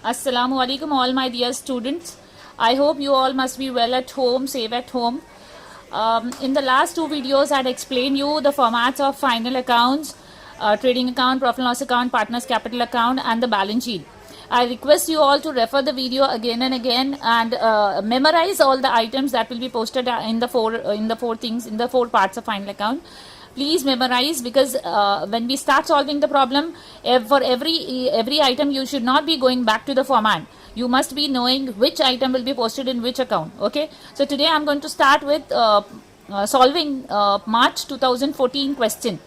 Assalamu alaikum, all my dear students. I hope you all must be well at home, safe at home. In the last two videos, I had explained you the formats of final accounts, trading account, profit and loss account, partners capital account, and the balance sheet. I request you all to refer the video again and again and memorize all the items that will be posted in the four parts of final account. Please memorize, because when we start solving the problem, for every item you should not be going back to the format. You must be knowing which item will be posted in which account. Okay, so today I'm going to start with solving March 2014 question.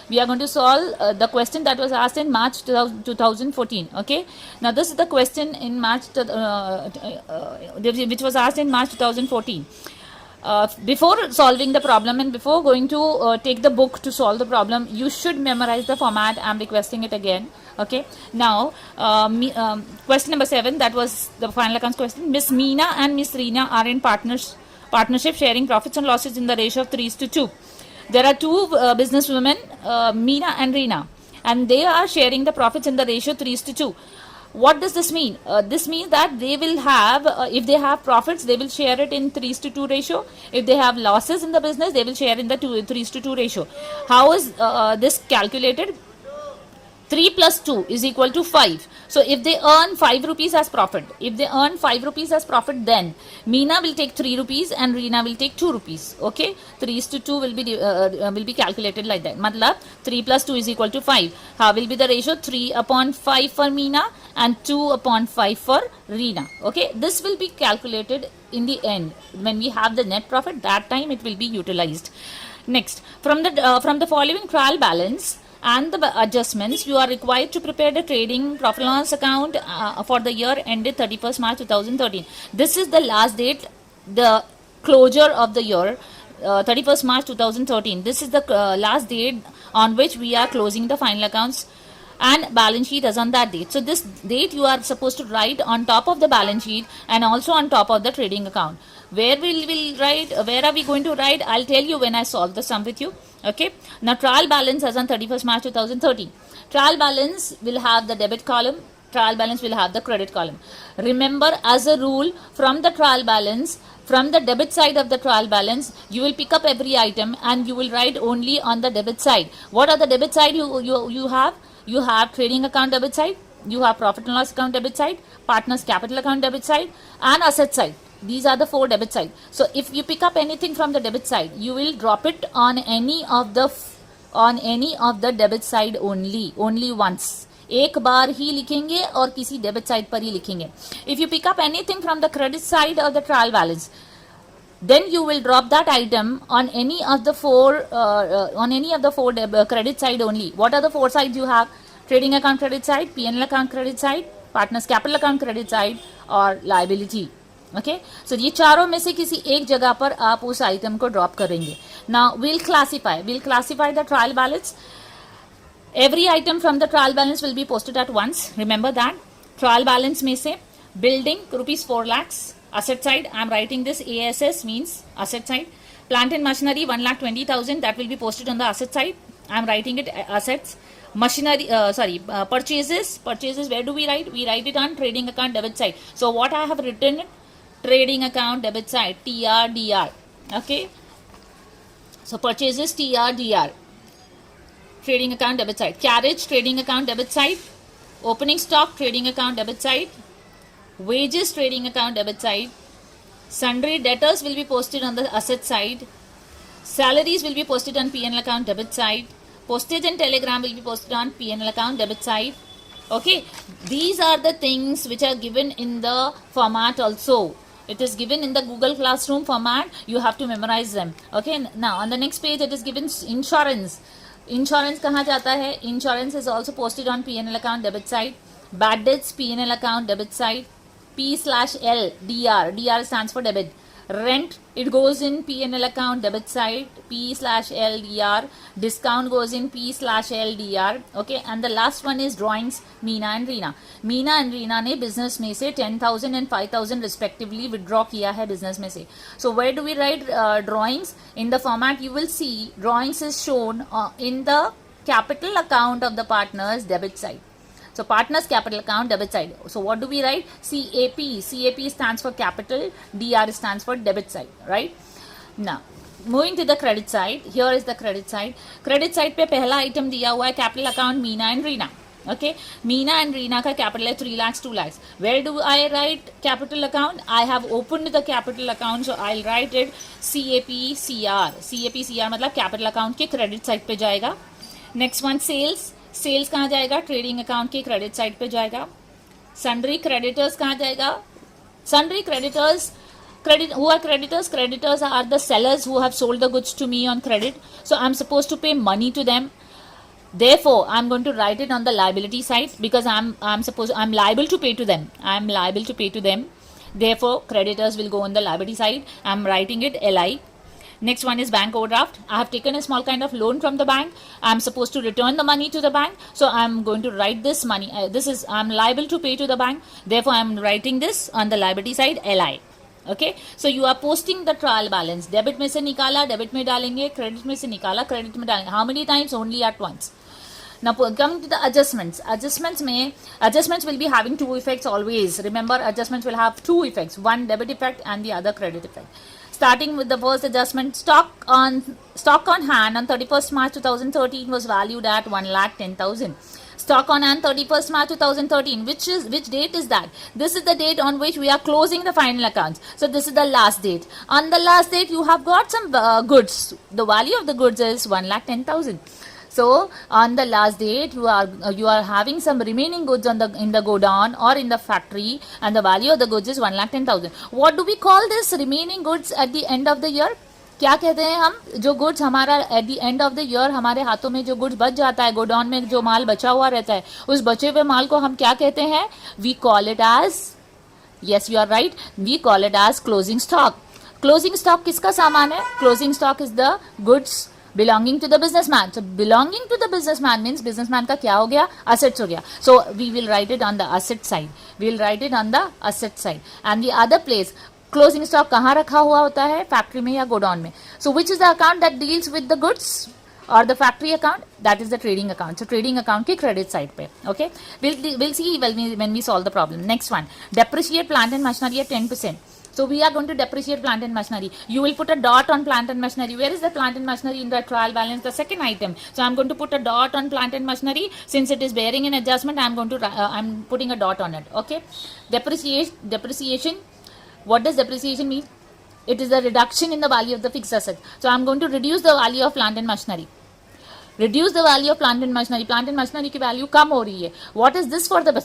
We are going to solve the question that was asked in March 2014. Okay, now this is the question in March which was asked in March 2014. Before solving the problem and before going to take the book to solve the problem, you should memorize the format. I'm requesting it again. Okay, now question number 7, that was the final accounts question. Miss Meena and Miss Reena are in partnership sharing profits and losses in the ratio of 3:2. There are two businesswomen, Meena and Reena, and they are sharing the profits in the ratio 3:2. What does this mean? This means that they will have, if they have profits, they will share it in 3:2 ratio. If they have losses in the business, they will share in the 3:2 ratio. How is this calculated? 3 plus 2 is equal to 5. So if they earn 5 rupees as profit, then Meena will take 3 rupees and Reena will take 2 rupees. Okay, 3:2 will be calculated like that. Matlab 3 plus 2 is equal to 5. How will be the ratio? 3/5 for Meena and 2/5 for Reena. Okay, this will be calculated in the end when we have the net profit. That time it will be utilized. Next, from the following trial balance and the adjustments, you are required to prepare the trading profit and loss account for the year ended 31st March 2013. This is the last date, the closure of the year, 31st March 2013. This is the last date on which we are closing the final accounts, and balance sheet is on that date. So this date you are supposed to write on top of the balance sheet and also on top of the trading account. Where will we write? Where are we going to write? I'll tell you when I solve the sum with you. Okay, now trial balance as on 31st March 2013. Trial balance will have the debit column, trial balance will have the credit column. Remember, as a rule, from the trial balance, from the debit side of the trial balance, you will pick up every item and you will write only on the debit side. What are the debit side you have? You have trading account debit side, you have profit and loss account debit side, partners capital account debit side, and asset side. These are the 4 debit side. So if you pick up anything from the debit side, you will drop it on any of the debit side only once. एक बार ही लिखेंगे और किसी debit side पर ही लिखेंगे. If you pick up anything from the credit side of the trial balance, then you will drop that item on any of the four credit side only. What are the 4 sides you have? Trading account credit side, P&L account credit side, partners capital account credit side, और liability. Okay, so ये चारों में से किसी एक जगह पर आप उस आइटम को ड्रॉप करेंगे. Now we'll classify the trial balance. Every item from the trial balance will be posted at once. Remember that. Trial balance में से building rupees 4 lakhs, asset side I am writing this ASS, means asset side. Plant and machinery 1,20,000, that will be posted on the asset side. I am writing it assets. Machinery, purchases, where do we write? We write it on trading account debit side. So what I have written, trading account debit side, TRDR. Okay, so purchases TRDR, trading account debit side. Carriage, trading account debit side. Opening stock, trading account debit side. Wages, trading account debit side. Sundry debtors will be posted on the asset side. Salaries will be posted on P&L account debit side. Postage and telegram will be posted on P&L account debit side. Okay, these are the things which are given in the format also. It is given in the Google Classroom format. You have to memorize them. Okay, now on the next page it is given insurance. Insurance कहाँ जाता है? Insurance is also posted on P&L account debit side. Bad debts, P&L account debit side. P/L, DR. DR stands for debit. Rent, it goes in P&L account debit side, P/L DR. Discount goes in P/L DR. Okay, and the last one is drawings, Meena and Reena. Meena and Reena ने business में से 10,000 and 5,000 respectively withdraw किया है business में से. So where do we write drawings? In the format you will see drawings is shown in the capital account of the partners debit side. So partners capital account debit side. So what do we write? CAP. CAP stands for capital, DR stands for debit side, right? Now moving to the credit side, here is the credit side. Credit side पे पहला item दिया हुआ है capital account Meena and Reena. Okay, Meena and Reena का capital है 3 lakhs 2 lakhs. Where do I write capital account? I have opened the capital account, so I'll write it CAPCR. CAPCR मतलब capital account के credit side पे जाएगा. Next one sales. Sales कहाँ जाएगा? Trading account के credit side पे जाएगा. Sundry creditors कहाँ जाएगा? Sundry creditors. Who are creditors? Creditors are the sellers who have sold the goods to me on credit. So I'm supposed to pay money to them. Therefore, I'm going to write it on the liability side because I'm liable to pay to them. I'm liable to pay to them. Therefore, creditors will go on the liability side. I'm writing it LI. Next one is bank overdraft. I have taken a small kind of loan from the bank. I'm supposed to return the money to the bank. So I'm going to write this money. I'm liable to pay to the bank. Therefore, I'm writing this on the liability side LI. Okay, so you are posting the trial balance. Debit में से निकाला, debit में डालेंगे, credit में से निकाला, credit में डालेंगे. How many times? Only at once. Now coming to the adjustments. Adjustments will be having two effects always. Remember, adjustments will have two effects, one debit effect and the other credit effect. Starting with the first adjustment, stock on hand on 31st March 2013 was valued at 1,10,000. Stock on hand 31st March 2013. Which date is that? This is the date on which we are closing the final accounts. So this is the last date. On the last date, you have got some goods. The value of the goods is 1,10,000. So on the last date, you are having some remaining goods in the godown or in the factory, and the value of the goods is 1,10,000. What do we call this remaining goods at the end of the year? क्या कहते हैं हम? जो goods हमारा eight the end of the year हमारे हाथों में जो गुड्स बच जाता है, गोडाउन में जो माल बचा हुआ रहता है, उस बचे हुए माल को हम क्या कहते हैं? We call it as, yes you are right, we call it as closing stock. Closing stock किसका सामान है? Closing stock is the goods belonging to the businessman. So belonging to the businessman means businessman का क्या हो गया? Assets हो गया. So we will write it on the asset side. We will write it on the asset side. And the other place, closing stock कहाँ रखा हुआ होता है? फैक्ट्री में या गोडाउन में. So which is the account that deals with the goods or the factory account? That is the trading account. So trading account के credit side पे. Okay. We'll see when we solve the problem. Next one, depreciate plant and machinery at 10%. So we are going to depreciate plant and machinery. You will put a dot on plant and machinery. Where is the plant and machinery in the trial balance? The second item. So I'm going to put a dot on plant and machinery. Since it is bearing an adjustment, I'm putting a dot on it. Okay. Depreciation. What does depreciation mean? It is the reduction in the value of the fixed asset. So I'm going to reduce the value of plant and machinery. Reduce the value of plant and machinery. Plant and machinery की value कम हो रही है. What is this for the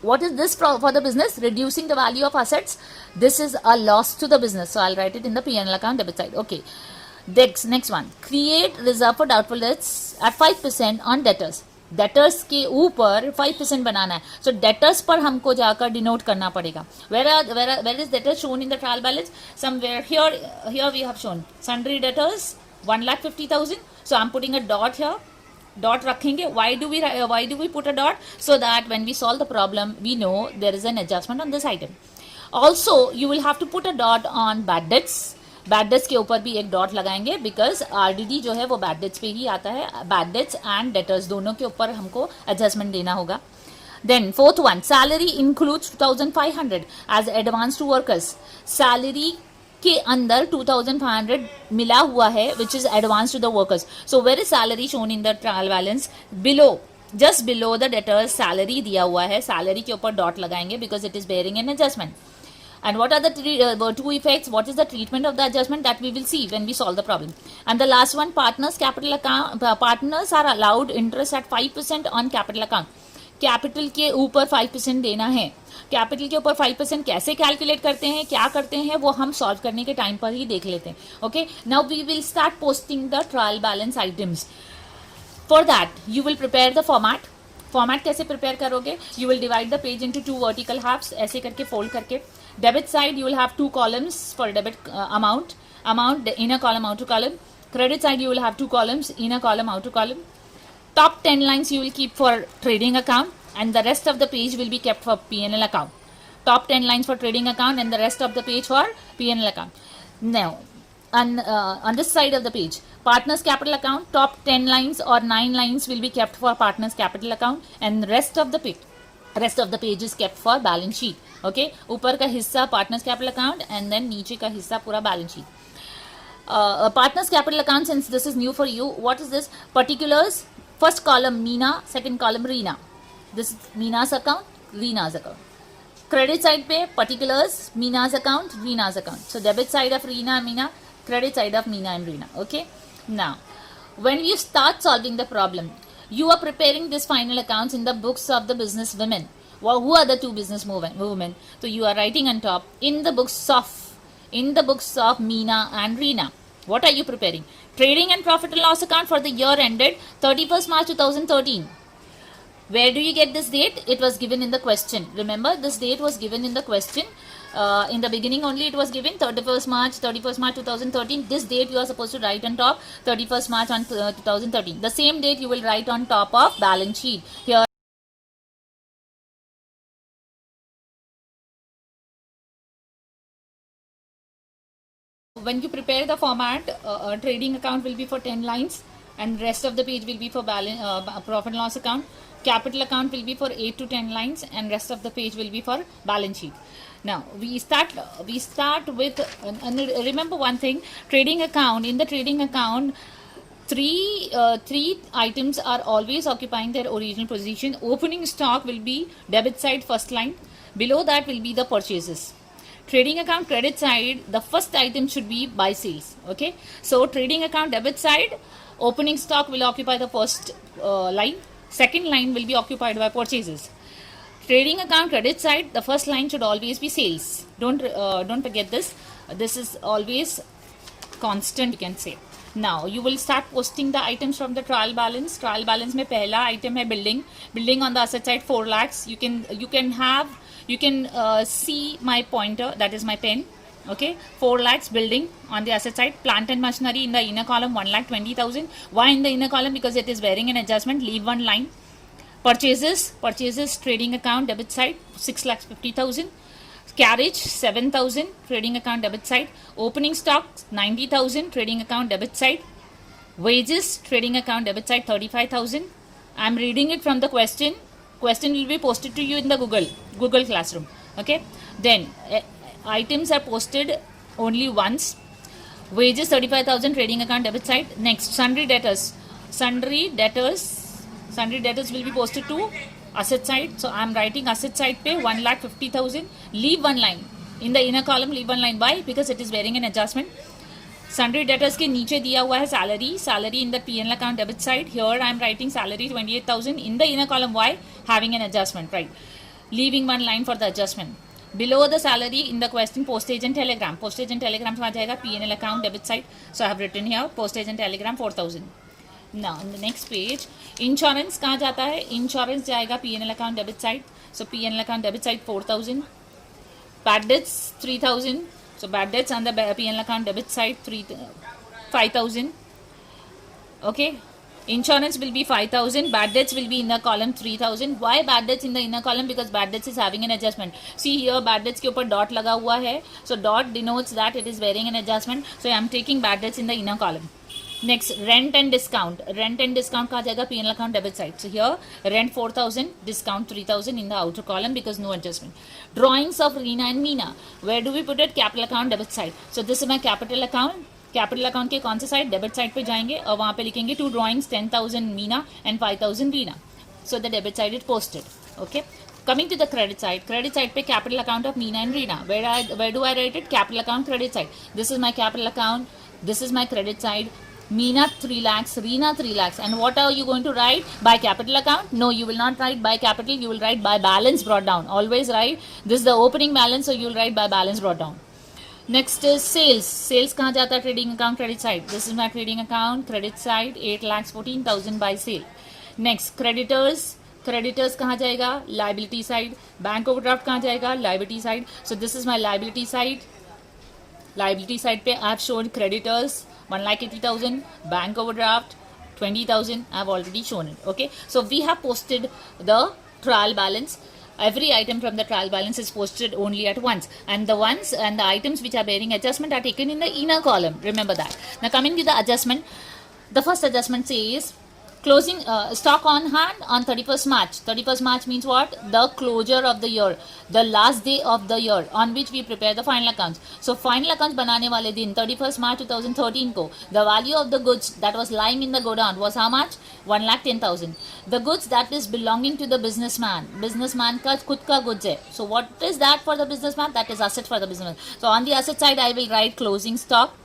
What is this for the business? Reducing the value of assets. This is a loss to the business. So I'll write it in the P&L account debit side. Okay. Next one. Create reserve for doubtful debts at 5% on debtors. Debtors के ऊपर 5% बनाना है. So debtors पर हमको जाकर denote करना पड़ेगा. Where is debtors shown in the trial balance? Somewhere here we have shown sundry debtors 1,50,000. So I'm putting a dot here. Dot रखेंगे. Why do we put a dot? So that when we solve the problem, we know there is an adjustment on this item. Also, you will have to put a dot on bad debts. Bad debts के ऊपर भी एक dot लगाएंगे because RDD जो है वो bad debts पे ही आता है. Bad debts and debtors दोनों के ऊपर हमको adjustment देना होगा. Then fourth one, salary includes 2,500 as advance to workers. Salary के अंदर 2,500 मिला हुआ है which is advance to the workers. So where is salary shown in the trial balance? Just below the debtors salary दिया हुआ है. Salary के ऊपर dot लगाएंगे because it is bearing an adjustment. And what are the two effects? What is the treatment of the adjustment? That we will see when we solve the problem. And the last one, partners capital account. Partners are allowed interest at 5% on capital account. Capital के ऊपर 5% देना है. Capital के ऊपर 5% कैसे calculate करते हैं, क्या करते हैं, वो हम सॉल्व करने के टाइम पर ही देख लेते हैं. Okay, now we will start posting the trial balance items. For that you will prepare the format कैसे प्रिपेयर करोगे? You will divide the page into 2 vertical halves, ऐसे करके फोल्ड करके. Debit side you will have 2 columns for debit amount in a column out to column. Credit side you will have 2 columns, inner column, outer column. Top 10 lines you will keep for trading account and the rest of the page will be kept for P&L account. Top 10 lines for trading account and the rest of the page for P&L account. Now, on this side of the page, Partners capital account, top 10 lines or 9 lines will be kept for partners capital account, and rest of the page is kept for balance sheet. Okay, ऊपर का हिस्सा partners capital account and then नीचे का हिस्सा पूरा balance sheet. Partners capital account, since this is new for you, what is this? Particulars, first column Meena, second column Reena. This is Meena's account, Reena's account. Credit side पे particulars, Meena's account, Reena's account. So debit side of Reena and Meena, credit side of Meena and Reena. Okay. Now, when you start solving the problem, you are preparing this final accounts in the books of the business women. Well, who are the two business women? So you are writing on top in the books of Meena and Reena. What are you preparing? Trading and profit and loss account for the year ended 31st March 2013. Where do you get this date? It was given in the question. Remember, this date was given in the question. In the beginning only it was given 31st March 2013. This date you are supposed to write on top, 31st March 2013. The same date you will write on top of balance sheet. Here when you prepare the format, trading account will be for 10 lines and rest of the page will be for profit and loss account. Capital account will be for 8 to 10 lines and rest of the page will be for balance sheet. Now we start with remember one thing, trading account. In the trading account, three items are always occupying their original position. Opening stock will be debit side, first line. Below that will be the purchases. Trading account credit side, the first item should be buy sales. Okay, so trading account debit side, opening stock will occupy the first line. Second line will be occupied by purchases. Trading account credit side, the first line should always be sales. Don't forget this. This is always constant, you can say. Now you will start posting the items from the trial balance. Trial balance में पहला item है building. Building on the asset side 4 lakhs. You can see my pointer, that is my pen. Okay, 4 lakhs building on the asset side. Plant and machinery in the inner column 1,20,000. Why in the inner column? Because it is bearing an adjustment. Leave one line. Purchases trading account debit side 6,50,000. Carriage 7,000 trading account debit side. Opening stock 90,000 trading account debit side. Wages trading account debit side 35,000. I am reading it from the question. Question will be posted to you in the Google Classroom. Okay, then items are posted only once. Wages 35,000 trading account debit side. Next, sundry debtors will be posted to asset side. So I am writing asset side पे 1,50,000. Leave one line in the inner column. Leave one line. Why? Because it is bearing an adjustment. Sundry debtors के नीचे दिया हुआ है salary in the P&L account debit side. Here I am writing salary 28,000 in the inner column. Why? Having an adjustment, right? Leaving one line for the adjustment. Below the salary in the question, postage and telegram. Postage and telegram आ जाएगा P&L account debit side. So I have written here postage and telegram 4,000. Now in the next page, insurance कहाँ जाता है? Insurance जाएगा P&L account debit side. So P&L account debit side 4,000. Bad debts 3,000. So bad debts on the P&L account debit side 5,000. Okay. Insurance will be 5,000. Bad debts will be in the column 3,000. Why bad debts in the inner column? Because bad debts is having an adjustment. See here, bad debts के ऊपर dot लगा हुआ है. So dot denotes that it is bearing an adjustment. So I am taking bad debts in the inner column. Next, rent and discount. Rent and discount कहाँ जाएगा? P&L account debit side. So here, rent 4,000, discount 3,000 in the outer column because no adjustment. Drawings of Reena and Meena. Where do we put it? Capital account debit side. So this is my capital account. Capital account के कौन से side? Debit side पे जाएंगे और वहाँ पे लिखेंगे 2 drawings 10,000 Meena and 5,000 Reena. So the debit side is posted. Okay, coming to the credit side पे capital account of Meena and Reena. Where do I write it? Capital account credit side. This is my capital account. This is my credit side. Meena 3 lakhs, Reena 3 lakhs. And what are you going to write? By capital account? No, you will not write by capital. You will write by balance brought down. Always write. This is the opening balance, so you will write by balance brought down. Next is sales. Sales कहाँ जाता है? Trading account credit side. This is my trading account credit side 8,14,000 by sale. Next, creditors. Creditors कहाँ जाएगा? Liability side. Bank overdraft कहाँ जाएगा? Liability side. So this is my liability side. Liability side पे I have shown creditors 1,80,000. Bank overdraft 20,000. I have already shown it. Okay. So we have posted the trial balance. every item from the trial balance is posted only at once, and the ones and the items which are bearing adjustment are taken in the inner column. Remember that. Now coming to the adjustment, the first adjustment says closing stock on hand on 31st March. 31st March means what? The closure of the year, the last day of the year on which we prepare the final accounts. So final accounts बनाने वाले दिन 31st March 2013 को the value of the goods that was lying in the godown was how much? 1,10,000. The goods that is belonging to the businessman. Businessman का खुद का goods है. So what is that for the businessman? That is asset for the businessman. So on the asset side I will write closing stock.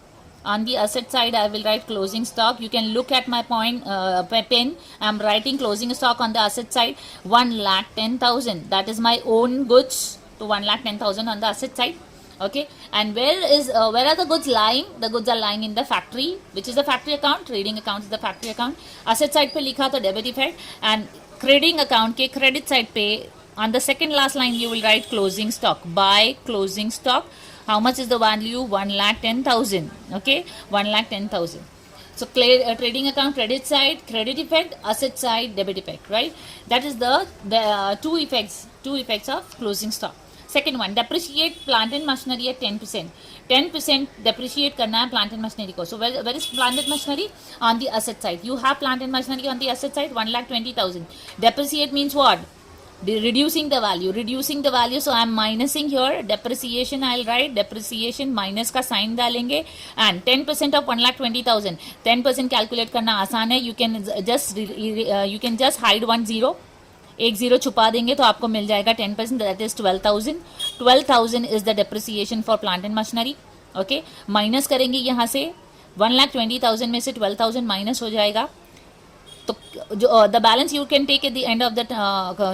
On the asset side, I will write closing stock. You can look at my point pen. I am writing closing stock on the asset side. 1,10,000. That is my own goods. So 1,10,000 on the asset side. Okay. And where are the goods lying? The goods are lying in the factory, which is the factory account. Trading account is the factory account. Asset side पे लिखा तो debit effect, and trading account के credit side पे on the second last line you will write closing stock. Buy closing stock. How much is the value? 1,10,000. Okay, 1,10,000. So trading account credit side, credit effect, asset side, debit effect, right? That is the two effects of closing stock. Second one, depreciate plant and machinery at 10%. 10% depreciate करना है plant and machinery को. So where is plant and machinery? On the asset side. You have plant and machinery on the asset side, 1,20,000. Depreciate means what? Reducing the value. So I am minusing here. Depreciation I will write. Depreciation minus का sign डालेंगे. And 10% of 1,20,000. 10% calculate करना आसान है. You can just hide one zero. एक zero छुपा देंगे तो आपको मिल जाएगा 10%. That is 12,000. 12,000 is the depreciation for plant and machinery. Okay. Minus करेंगे यहाँ से 1,20,000 में से 12,000 माइनस हो जाएगा. तो the balance you can take at the end of that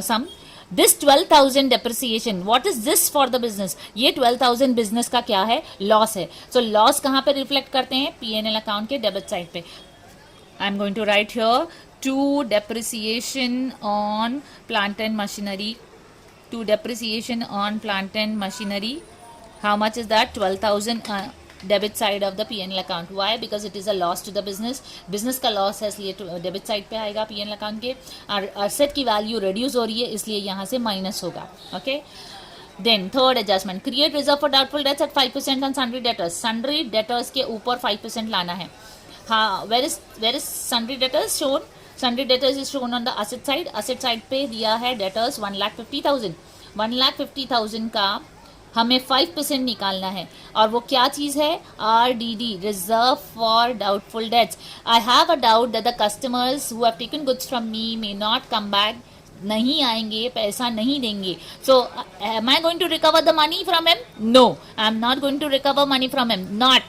sum. This 12,000 depreciation, what is this for the business? ये 12,000 business का क्या है? Loss है. So loss कहाँ पे reflect करते हैं? P&L account के debit side पे. I am going to write here to depreciation on plant and machinery. To depreciation on plant and machinery. How much is that? 12,000. Debit side of the PNL account. Why? Because it is a loss to the business का loss है, इसलिए debit side पे आएगा PNL account के. और asset की value reduce हो रही है, इसलिए यहाँ से माइनस होगा. Okay. Then third adjustment, create reserve for doubtful debts at 5% on sundry debtors. Sundry debtors के ऊपर 5% लाना है. हाँ, where is sundry debtors shown? Sundry debtors is shown on the asset side. Asset side पे दिया है debtors 1,50,000. 1,50,000 का हमें 5% निकालना है. और वो क्या चीज़ है? RDD, reserve for doubtful debts. I have a doubt that the customers who have taken goods from me may not come back. नहीं आएंगे, पैसा नहीं देंगे. So am I going to recover the money from him? No, I am not going to recover money from him.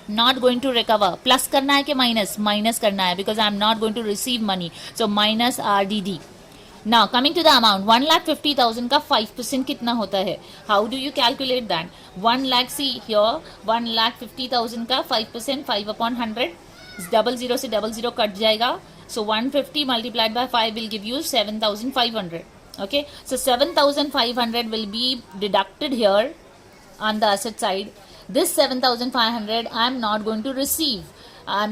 Not going to recover. Plus करना है कि minus करना है? Because I am not going to receive money. So minus RDD. Now coming to the amount, 1,50,000 का 5% कितना होता है? How do you calculate that? 1 lakh, see here, 1,50,000 का 5%, 5/100, 00 से 00 कट जाएगा. So 150 multiplied by 5 will give you 7,500. Okay, so 7,500 will be deducted here on the asset side. This 7,500 I am not going to receive. I'm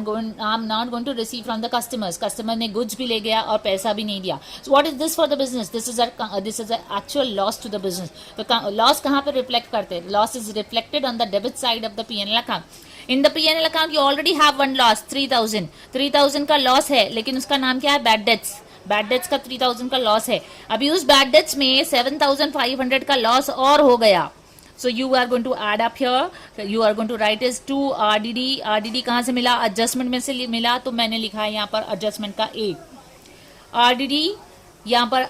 not going to receive from the customers. Customer ने goods भी ले गया और पैसा भी नहीं दिया. So what is this for the business? This is a actual loss to the business. तो loss कहाँ पे reflect करते हैं? Loss is reflected on the debit side of the P&L account. In the P&L account you already have one loss, 3,000. 3,000 का loss है, लेकिन उसका नाम क्या है? Bad debts. बैड डेट्स का 3,000 का लॉस है. अभी उस बैड डेट्स में 7,500 का लॉस और हो गया. So you are going to add up here. You are going to write is 2 RDD. RDD कहाँ से मिला? एडजस्टमेंट में से मिला, तो मैंने लिखा है यहाँ पर एडजस्टमेंट का 8. RDD यहाँ पर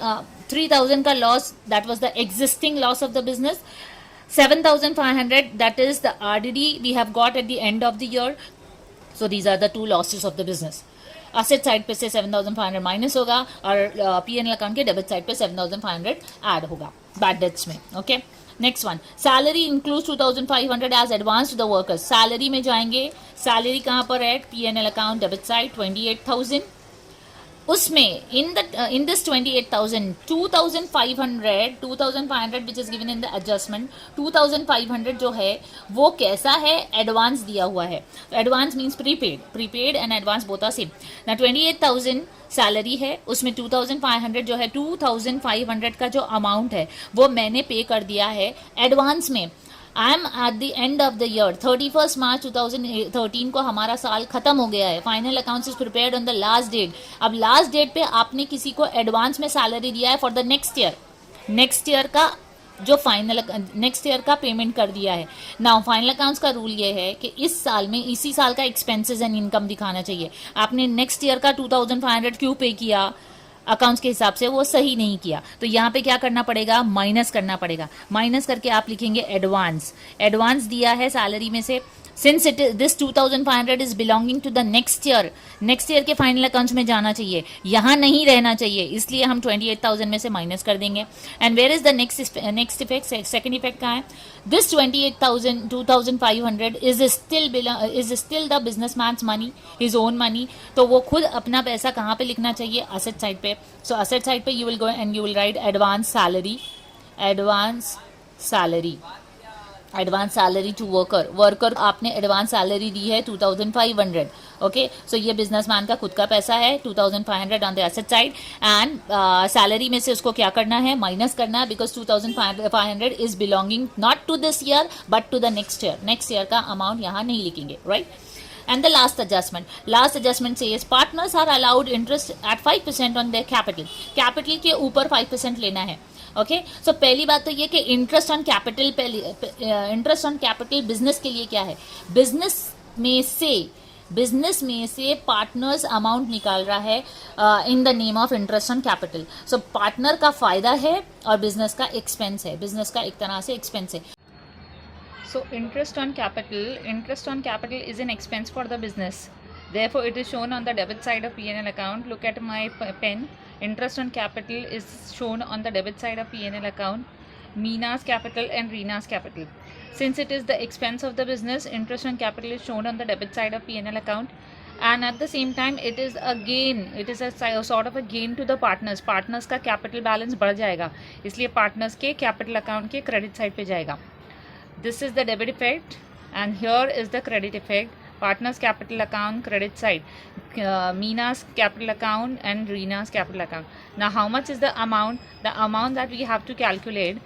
3,000 का loss, that was the existing loss of the business. 7,500, that is the RDD we have got at the end of the year. So these are the two losses of the business. Asset side पे से 7,500 minus होगा और P&L account के debit side पे 7,500 add होगा bad debts में. Okay. Next one, salary include 2,500 as advance to the workers. Salary में जाएंगे. सैलरी कहाँ पर है? P&L account debit side 28,000. उसमें in this 28,000, 2,500 which is given in the adjustment, 2,500 जो है वो कैसा है, एडवांस दिया हुआ है. Advance means prepaid and advance both are same. ना 28,000 सैलरी है, उसमें 2,500 जो है, 2,500 का जो अमाउंट है वो मैंने पे कर दिया है एडवांस में. I am at the end of the year, 31 March 2013 को हमारा साल खत्म हो गया है. Final accounts is prepared on the last date. अब लास्ट डेट पे आपने किसी को एडवांस में सैलरी दिया है फॉर द नेक्स्ट ईयर का जो नेक्स्ट ईयर का पेमेंट कर दिया है. नाउ फाइनल अकाउंट्स का रूल ये है कि इस साल में इसी साल का एक्सपेंसेस एंड इनकम दिखाना चाहिए. आपने नेक्स्ट ईयर का 2,500 क्यों पे किया अकाउंट्स के हिसाब से, वो सही नहीं किया. तो यहाँ पे क्या करना पड़ेगा, माइनस करना पड़ेगा. माइनस करके आप लिखेंगे एडवांस दिया है सैलरी में से. Since this 2,500 is belonging to the next year के फाइनल अकाउंट्स में जाना चाहिए, यहाँ नहीं रहना चाहिए, इसलिए हम 28,000 में से माइनस कर देंगे. And where is the next effect, second effect कहाँ है. This 28,000 2,500 is still the business man's money, his own money. तो वो खुद अपना पैसा कहाँ पे लिखना चाहिए, असेट साइड पे. सो असेट साइड पे you will go and you will write advance salary to worker आपने एडवांस सैलरी दी है 2,500. ओके, सो ये बिजनेसमैन का खुद का पैसा है 2,500 on the asset side. And salary में से उसको क्या करना है, माइनस करना है, because 2,500 is belonging not to this year but to the next year का अमाउंट यहाँ नहीं लिखेंगे, right. And the last adjustment says partners are allowed interest at 5% on their capital के ऊपर 5% लेना है. ओके, सो पहली बात तो ये कि इंटरेस्ट ऑन कैपिटल बिजनेस के लिए क्या है, बिजनेस में से पार्टनर्स अमाउंट निकाल रहा है in the name of interest on capital. So partner का फायदा है और बिजनेस का एक्सपेंस है, बिजनेस का एक तरह से एक्सपेंस है. So interest on capital is an expense for the business. Therefore, it is shown on the debit side of P&L account. Look at my pen. Interest on capital is shown on the debit side of P&L account. Meena's capital and Reena's capital. Since it is the expense of the business, interest on capital is shown on the debit side of P&L account. And at the same time, it is a gain. It is a sort of a gain to the partners. Partners का capital balance बढ़ जाएगा, इसलिए partners के capital account के credit side पे जाएगा. This is the debit effect and here is the credit effect. Partners capital account credit side, Meena's capital account and Reena's capital account. Now how much is the amount? The amount that we have to calculate,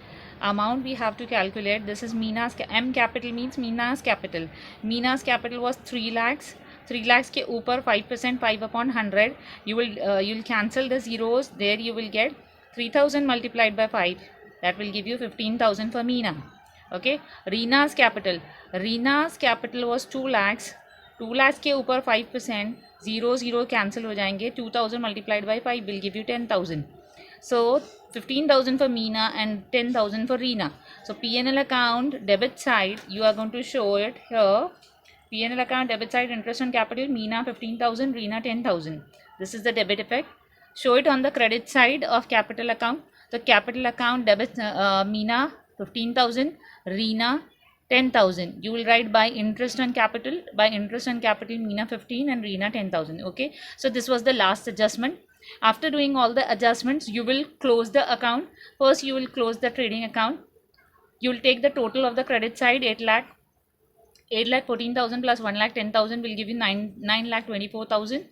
this is Meena's M capital means Meena's capital. Meena's capital was 3 lakhs. 3 lakhs के ऊपर 5%, 5/100. You'll cancel the zeros. There you will get 3,000 multiplied by 5. That will give you 15,000 for Meena. Okay, Reena's capital was 2 lakhs. 2 lakhs के ऊपर 5%, 0 cancel हो जाएंगे. 2,000 multiplied by 5 will give you 10,000. So 15,000 for Meena and 10,000 for Reena. So P&L account debit side, you are going to show it here. P&L account debit side, interest on capital, Meena 15,000, Reena 10,000. This is the debit effect. Show it on the credit side of capital account. So capital account debit Meena 15,000, Reena 10,000. You will write by interest on capital. Meena 15 and Reena 10,000. Okay, so this was the last adjustment. After doing all the adjustments, you will close the account. First you will close the trading account. You will take the total of the credit side, 8 lakh 14,000 plus 1 lakh 10,000 will give you 9 lakh 24,000.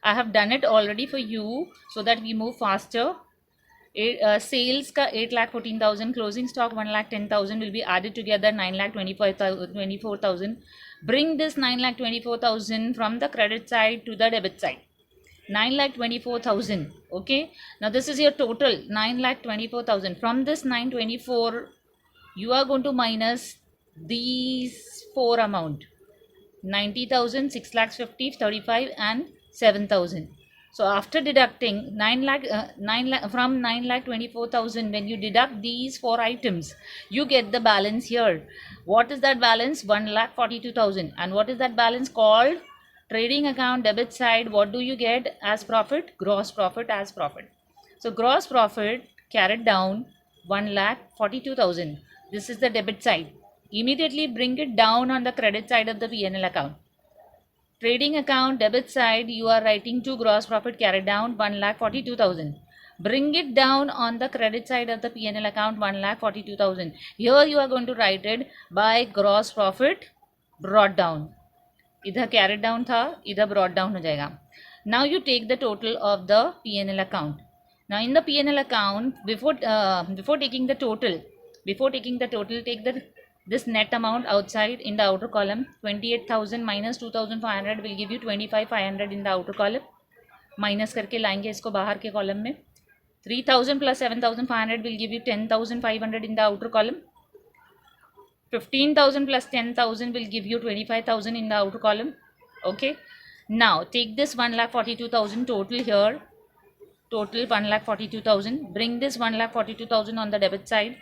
I have done it already for you so that we move faster. Sales का 8,14,000, closing stock 1,10,000 will be added together, 9,24,000. Bring this 9,24,000 from the credit side to the debit side. 9,24,000. Okay, now this is your total 9,24,000. From this 924, you are going to minus these 4 amount: 90,000, 6,50,000, 35 and 7,000. So after deducting 9 lakh from 9,24,000, when you deduct these 4 items, you get the balance here. What is that balance? 1,42,000. And what is that balance called? Trading account debit side. What do you get as profit? Gross profit as profit. So gross profit carried down 1,42,000. This is the debit side. Immediately bring it down on the credit side of the P&L account. Trading account debit side, you are writing to gross profit carried down 1,42,000. Bring it down on the credit side of the P&L account 1,42,000. Here you are going to write it by gross profit brought down. इधर carried down था, इधर brought down हो जाएगा. Now you take the total of the P&L account. Now in the P&L account, before taking the total, take this net amount outside in the outer column. 28,000 minus 2,500 will give you 25,500 in the outer column. Minus करके लाएंगे इसको बाहर के column में. 3,000 plus 7,500 will give you 10,500 in the outer column. 15,000 plus 10,000 will give you 25,000 in the outer column. Okay. Now take this 1,42,000 total here. Total 1,42,000. Bring this 1,42,000 on the debit side.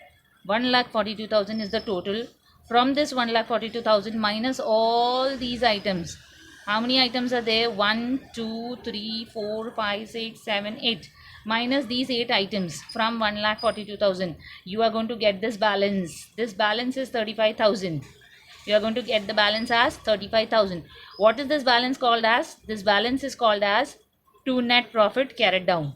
1,42,000 is the total. From this 1,42,000 minus all these items. How many items are there? 1, 2, 3, 4, 5, 6, 7, 8. Minus these 8 items from 1,42,000. You are going to get this balance. This balance is 35,000. You are going to get the balance as 35,000. What is this balance called as? This balance is called as to net profit carried down.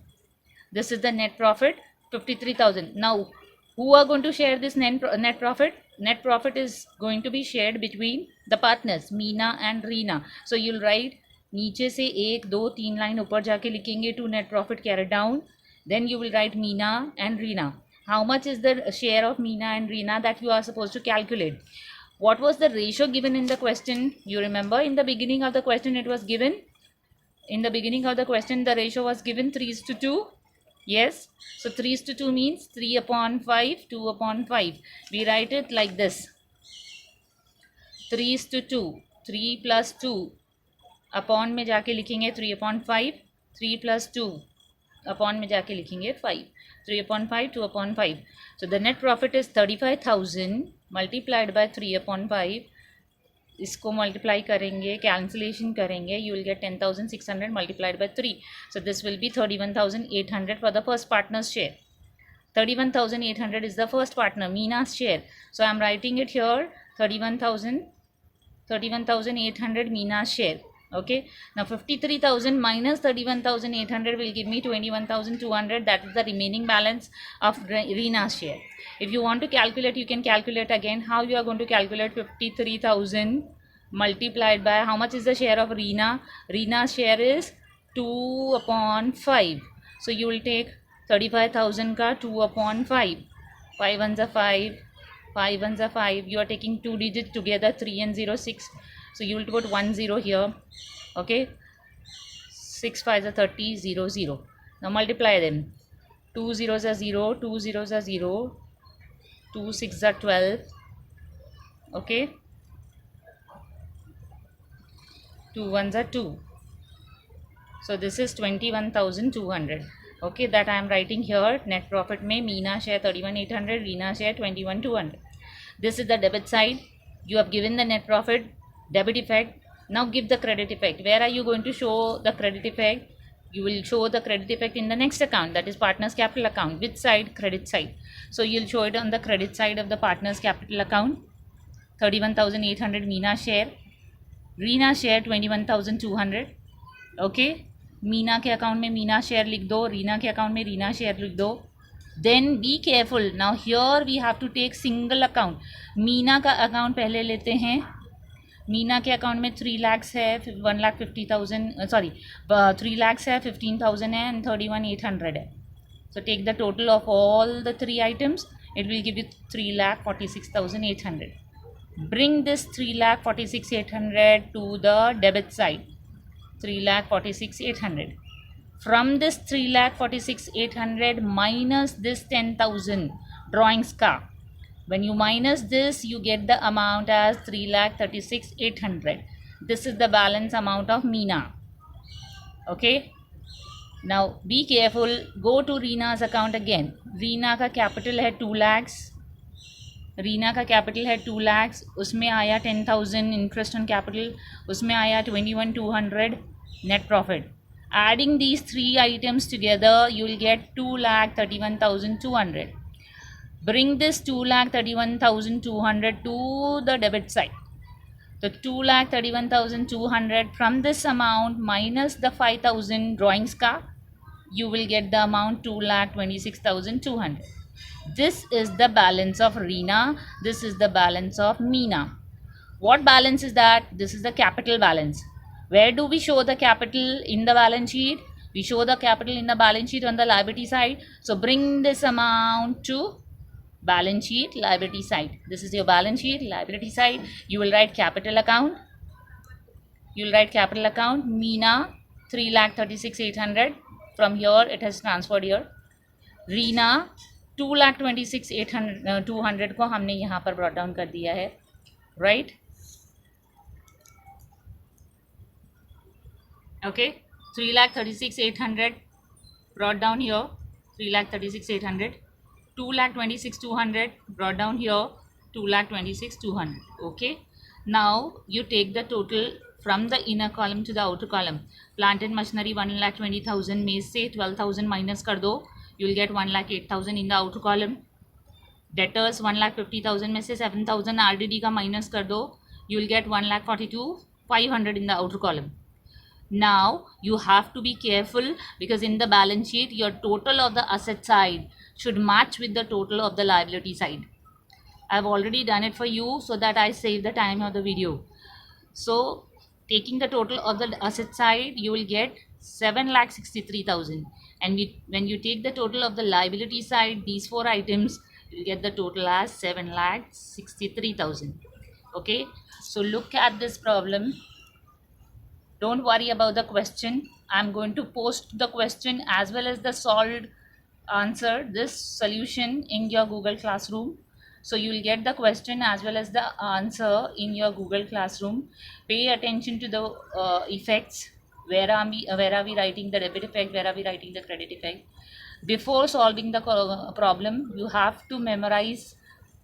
This is the net profit, 53,000. Now, who are going to share this net profit? Net profit is going to be shared between the partners, Meena and Reena. So, you'll write नीचे से 1, 2, 3 line ऊपर जाके लिखेंगे to net profit carried down. Then you will write Meena and Reena. How much is the share of Meena and Reena that you are supposed to calculate? What was the ratio given in the question? You remember in the beginning of the question it was given? In the beginning of the question the ratio was given 3:2. Yes. So 3:2 means 3 upon 5, 2 upon 5. We write it like this. 3:2. 3 plus 2. Upon में जाके लिखेंगे 3 upon 5. 3 plus 2. Upon में जाके लिखेंगे 5. 3 upon 5, 2 upon 5. So the net profit is 35,000 multiplied by 3 upon 5. इसको multiply करेंगे, cancellation करेंगे, you will gate 10,600 multiplied by 3. So this will be 31,800 for the first partners share. 31,800 is the first partner, Meena's share. So I am writing it here, 31,800 Meena's share. Okay. Now 53,000 minus 31,800 will give me 21,200. That is the remaining balance of Reena's share. If you want to calculate, you can calculate again. How you are going to calculate 53,000 multiplied by how much is the share of Reena? Reena's share is 2 upon 5. So you will take 35,000 ka 2 upon 5. 5 ones are 5. 5 ones are 5. You are taking 2 digits together, 3 and 0, 6. So you will put 1 0 here. Okay. 6 5s are 30, 0 0. Now multiply them. 2 zeros are 0, 2 zeros are 0. 2 6s are 12. Okay. 2 1s are 2. So this is 21,200. Okay, that I am writing here. Net profit में Meena share 31,800, Reena share 21,200. This is the debit side. You have given the net profit, debit effect. Now give the credit effect. Where are you going to show the credit effect? You will show the credit effect in the next account, that is partners capital account. Which side? Credit side. So you will show it on the credit side of the partners capital account. 31,800 Meena share. Reena share 21,200. Okay. Meena के account में Meena share लिख दो, रीना के account में Reena share लिख दो. Then be careful. Now here we have to take single account. Meena का account पहले लेते हैं. मीना के अकाउंट में 3 lakhs है, 1,50,000 सॉरी 3 lakhs है, 15,000 है एंड 31,800 है. So take the total of all the 3 items. It will give you 3,46,800. Bring this 3,46,800 to the debit side. 3,46,800. From this 3,46,800 minus this 10,000 drawings ka. When you minus this, you get the amount as 3,36,800. This is the balance amount of Meena. Okay. Now be careful. Go to Reena's account again. Reena का capital है 2 lakhs. Reena का capital है 2 lakhs. उसमें आया 10,000 interest on capital. उसमें आया 21,200 net profit. Adding these 3 items together you will get 2,31,200. Bring this 2,31,200 to the debit side. So 2,31,200 from this amount minus the 5,000 drawings ka, you will get the amount 2,26,200. This is the balance of Reena. This is the balance of Meena. What balance is that? This is the capital balance. Where do we show the capital in the balance sheet? We show the capital in the balance sheet on the liability side. So bring this amount to balance sheet, liability side. This is your balance sheet, liability side. You will write capital account. You will write capital account. Meena 3,36,800. From here it has transferred here. Reena 2,26,800 200 को हमने यहाँ पर brought down कर दिया है, right? Okay, 3,36,800 brought down here, 3,36,800, 2,26,200 brought down here, 2,26,200. Okay, now you take the total from the inner column to the outer column. Plant and machinery 1,20,000 में से 12,000 minus कर दो, you will get 1,08,000 in the outer column. Debtors 1,50,000 में से 7,000 RDD का minus कर दो, you will get 1,42,500 in the outer column. Now you have to be careful because in the balance sheet your total of the asset side should match with the total of the liability side. I've already done it for you so that I save the time of the video. So taking the total of the asset side, you will get 7,63,000, and when you take the total of the liability side, these four items, you get the total as 7,63,000. Okay, so look at this problem. Don't worry about the question. I'm going to post the question as well as the solved answer, this solution, in your Google Classroom. So you will get the question as well as the answer in your Google Classroom. Pay attention to the effects. Where are we writing the debit effect? Where are we writing the credit effect? Before solving the problem, you have to memorize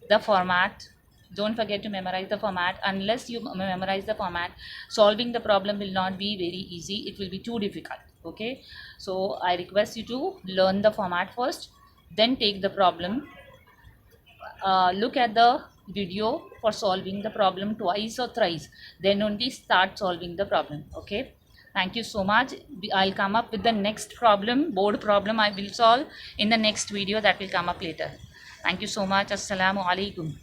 the format. Don't forget to memorize the format. Unless you memorize the format, solving the problem will not be very easy. It will be too difficult. Okay, so I request you to learn the format first, then take the problem. Look at the video for solving the problem twice or thrice, then only start solving the problem. Okay, thank you so much. I'll come up with the next problem, board problem I will solve in the next video that will come up later. Thank you so much. Assalamu alaikum.